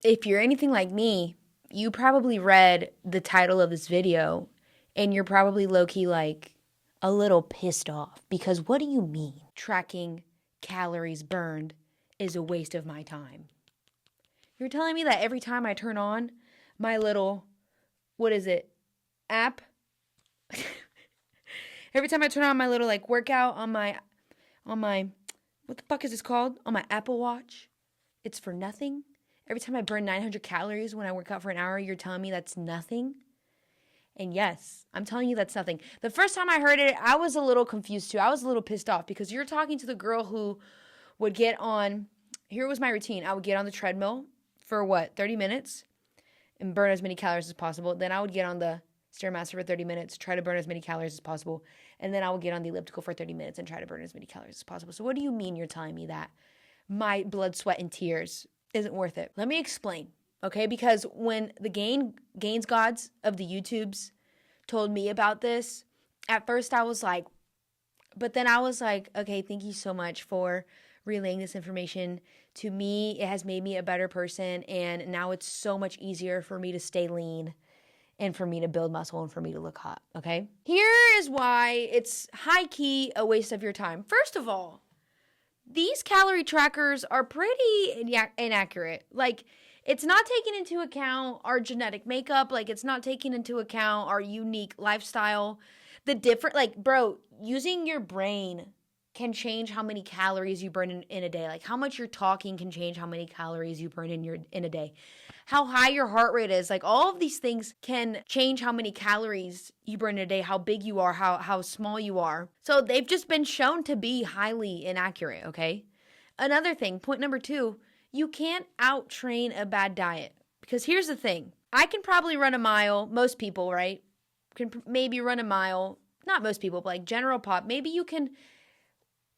if you're anything like me, you probably read the title of this video and you're probably low-key like a little pissed off because what do you mean tracking calories burned is a waste of my time? You're telling me that every time I turn on my little, what is it, app? Every time I turn on my little like workout on my, what the fuck is this called? On my Apple Watch, it's for nothing? Every time I burn 900 calories when I work out for an hour, you're telling me that's nothing? And yes, I'm telling you that's nothing. The first time I heard it, I was a little confused too. I was a little pissed off because you're talking to the girl who would get on, here was my routine. I would get on the treadmill for 30 minutes and burn as many calories as possible. Then I would get on the Stairmaster for 30 minutes, try to burn as many calories as possible. And then I would get on the elliptical for 30 minutes and try to burn as many calories as possible. So what do you mean you're telling me that my blood, sweat, and tears isn't worth it? Let me explain, okay? Because when the gains gods of the YouTubes told me about this, at first I was like, but then I was like, okay, thank you so much for relaying this information to me. It has made me a better person, and now it's so much easier for me to stay lean and for me to build muscle and for me to look hot, okay? Here is why it's high-key a waste of your time. First of all, these calorie trackers are pretty inaccurate. Like, it's not taking into account our genetic makeup. Like, it's not taking into account our unique lifestyle. Bro, using your brain can change how many calories you burn in a day. Like, how much you're talking can change how many calories you burn in a day. How high your heart rate is. Like, all of these things can change how many calories you burn in a day, how big you are, how small you are. So they've just been shown to be highly inaccurate, okay? Another thing, point number 2, you can't outtrain a bad diet. Because here's the thing. I can probably run a mile. Most people, right? Can maybe run a mile. Not most people, but like general pop. Maybe you can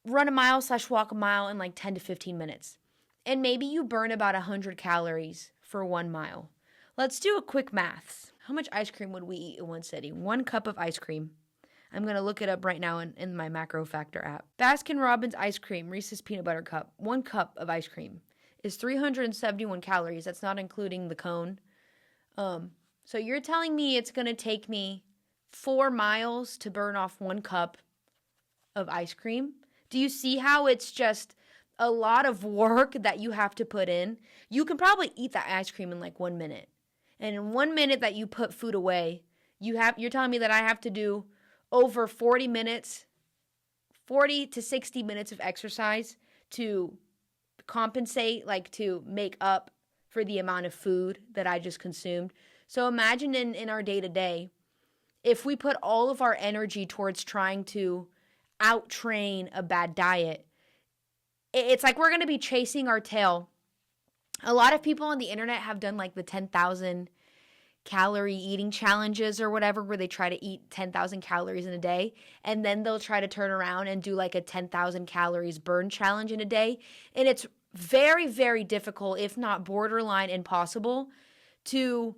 run a mile / walk a mile in like 10 to 15 minutes. And maybe you burn about 100 calories for 1 mile. Let's do a quick maths. How much ice cream would we eat in one sitting? 1 cup of ice cream. I'm going to look it up right now in my Macro Factor app. Baskin-Robbins ice cream, Reese's Peanut Butter Cup, 1 cup of ice cream is 371 calories. That's not including the cone. So you're telling me it's going to take me 4 miles to burn off 1 cup of ice cream? Do you see how it's just a lot of work that you have to put in? You can probably eat that ice cream in like 1 minute. And in 1 minute that you put food away, you're telling me that I have to do over 40 to 60 minutes of exercise to compensate, like to make up for the amount of food that I just consumed. So imagine in our day-to-day, if we put all of our energy towards trying to outtrain a bad diet, it's like we're going to be chasing our tail. A lot of people on the internet have done like the 10,000 calorie eating challenges or whatever, where they try to eat 10,000 calories in a day, and then they'll try to turn around and do like a 10,000 calories burn challenge in a day. And it's very, very difficult, if not borderline impossible, to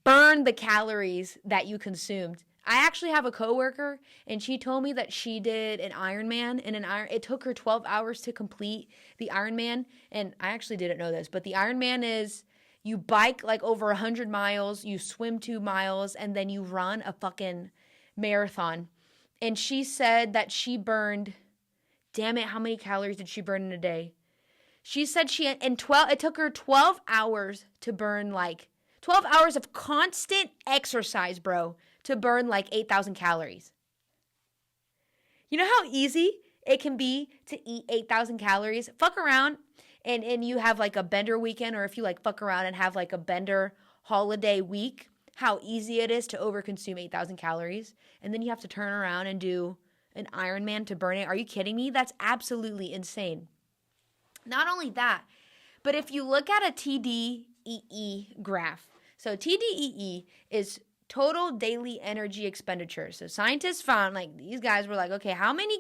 burn the calories that you consumed. I actually have a coworker, and she told me that she did an Ironman, and it took her 12 hours to complete the Ironman. And I actually didn't know this, but the Ironman is you bike like over 100 miles, you swim 2 miles, and then you run a fucking marathon. And she said that she burned, damn it, how many calories did she burn in a day? She said it took her 12 hours to burn like 12 hours of constant exercise, bro, to burn like 8,000 calories. You know how easy it can be to eat 8,000 calories? Fuck around and you have like a bender weekend, or if you like fuck around and have like a bender holiday week, how easy it is to overconsume 8,000 calories. And then you have to turn around and do an Ironman to burn it. Are you kidding me? That's absolutely insane. Not only that, but if you look at a TDEE graph, so TDEE is total daily energy expenditure. So scientists found, like, these guys were like, okay, how many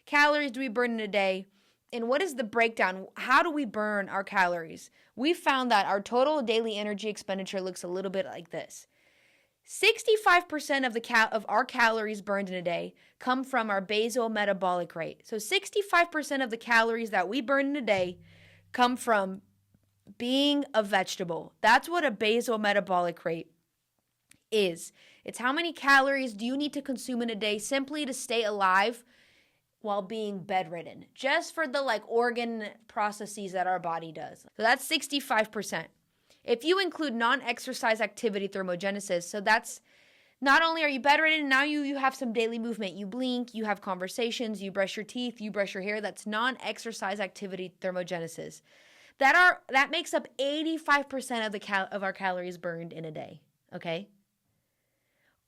calories do we burn in a day? And what is the breakdown? How do we burn our calories? We found that our total daily energy expenditure looks a little bit like this. 65% of our calories burned in a day come from our basal metabolic rate. So 65% of the calories that we burn in a day come from being a vegetable. That's what a basal metabolic rate is. It's how many calories do you need to consume in a day simply to stay alive while being bedridden, just for the like organ processes that our body does. So that's 65%. If you include non-exercise activity thermogenesis, so that's not only are you bedridden, now you have some daily movement. You blink, you have conversations, you brush your teeth, you brush your hair. That's non-exercise activity thermogenesis. That makes up 85% of our calories burned in a day, okay?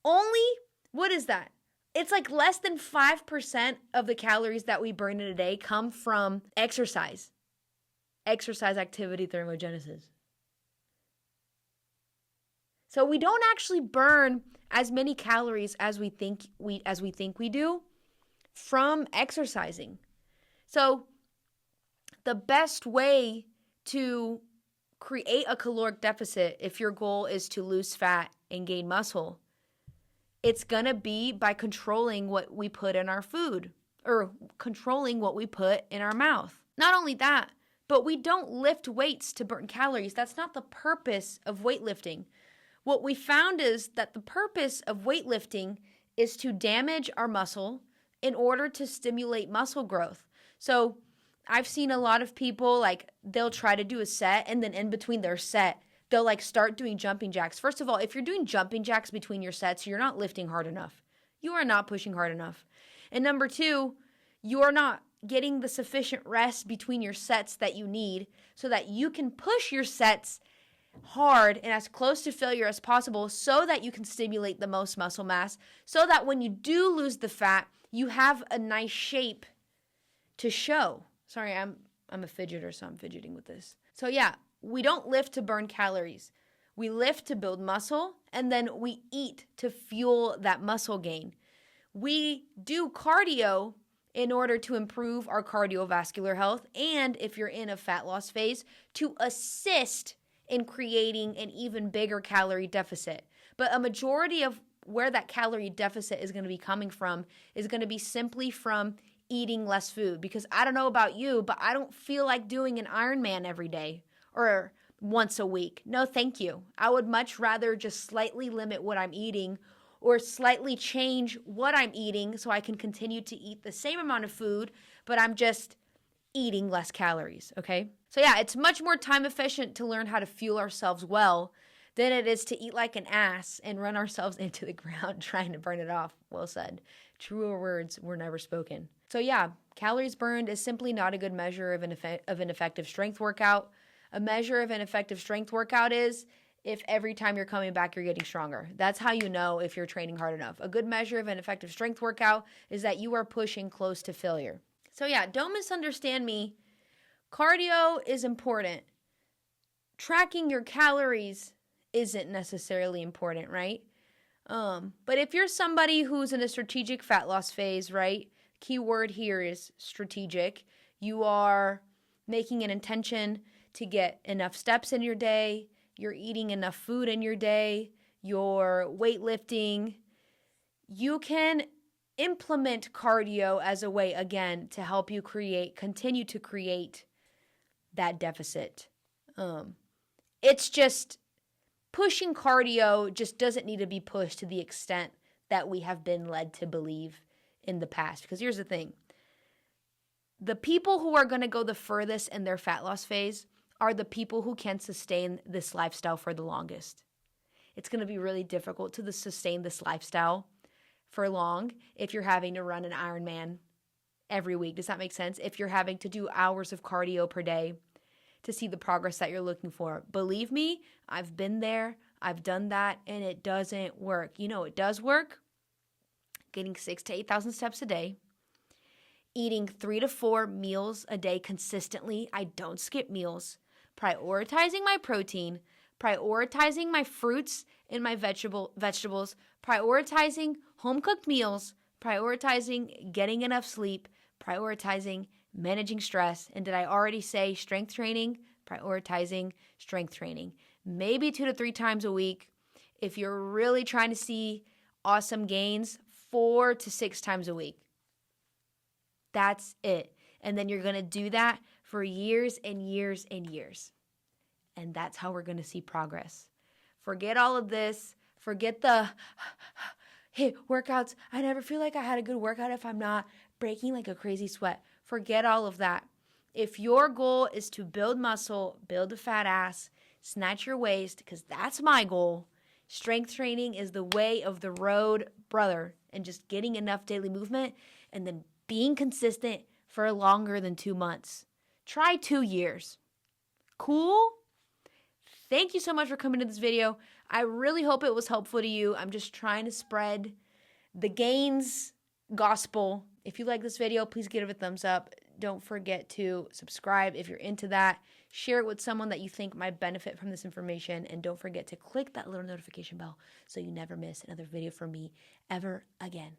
Only, what is that? It's like less than 5% of the calories that we burn in a day come from exercise activity thermogenesis. So we don't actually burn as many calories as we think we do from exercising. So the best way to create a caloric deficit, if your goal is to lose fat and gain muscle, it's going to be by controlling what we put in our food or controlling what we put in our mouth. Not only that, but we don't lift weights to burn calories. That's not the purpose of weightlifting. What we found is that the purpose of weightlifting is to damage our muscle in order to stimulate muscle growth. So I've seen a lot of people, like, they'll try to do a set, and then in between their set, they'll like start doing jumping jacks. First of all, if you're doing jumping jacks between your sets, you're not lifting hard enough. You are not pushing hard enough. And number two, you are not getting the sufficient rest between your sets that you need so that you can push your sets hard and as close to failure as possible so that you can stimulate the most muscle mass, so that when you do lose the fat, you have a nice shape to show. Sorry, I'm a fidgeter, so I'm fidgeting with this. So yeah, we don't lift to burn calories. We lift to build muscle, and then we eat to fuel that muscle gain. We do cardio in order to improve our cardiovascular health, and if you're in a fat loss phase, to assist in creating an even bigger calorie deficit. But a majority of where that calorie deficit is going to be coming from is going to be simply from eating less food. Because I don't know about you, but I don't feel like doing an Ironman every day or once a week. No, thank you. I would much rather just slightly limit what I'm eating or slightly change what I'm eating so I can continue to eat the same amount of food, but I'm just eating less calories, okay? So yeah, it's much more time efficient to learn how to fuel ourselves well than it is to eat like an ass and run ourselves into the ground trying to burn it off. Well said. Truer words were never spoken. So yeah, calories burned is simply not a good measure of an effective strength workout. A measure of an effective strength workout is if every time you're coming back, you're getting stronger. That's how you know if you're training hard enough. A good measure of an effective strength workout is that you are pushing close to failure. So yeah, don't misunderstand me. Cardio is important. Tracking your calories isn't necessarily important, right? But if you're somebody who's in a strategic fat loss phase, right? Key word here is strategic. You are making an intention to get enough steps in your day. You're eating enough food in your day. You're weightlifting. You can implement cardio as a way, again, to help you continue to create that deficit. It's just pushing cardio just doesn't need to be pushed to the extent that we have been led to believe in the past. Because here's the thing. The people who are going to go the furthest in their fat loss phase are the people who can sustain this lifestyle for the longest. It's going to be really difficult to sustain this lifestyle for long if you're having to run an Ironman every week. Does that make sense? If you're having to do hours of cardio per day to see the progress that you're looking for. Believe me, I've been there, I've done that, and it doesn't work. You know, it does work. Getting 6,000 to 8,000 steps a day, eating 3 to 4 meals a day consistently. I don't skip meals. Prioritizing my protein, prioritizing my fruits and my vegetables, prioritizing home-cooked meals, prioritizing getting enough sleep, prioritizing managing stress. And did I already say strength training? Prioritizing strength training. Maybe 2 to 3 times a week. If you're really trying to see awesome gains, 4 to 6 times a week. That's it. And then you're going to do that for years and years and years. And that's how we're going to see progress. Forget all of this. Forget the, hey, workouts. I never feel like I had a good workout if I'm not breaking like a crazy sweat. Forget all of that. If your goal is to build muscle, build a fat ass, snatch your waist, because that's my goal, strength training is the way of the road, brother. And just getting enough daily movement and then being consistent for longer than 2 months. Try 2 years. Cool? Thank you so much for coming to this video. I really hope it was helpful to you. I'm just trying to spread the gains gospel. If you like this video, please give it a thumbs up. Don't forget to subscribe if you're into that. Share it with someone that you think might benefit from this information. And don't forget to click that little notification bell so you never miss another video from me ever again.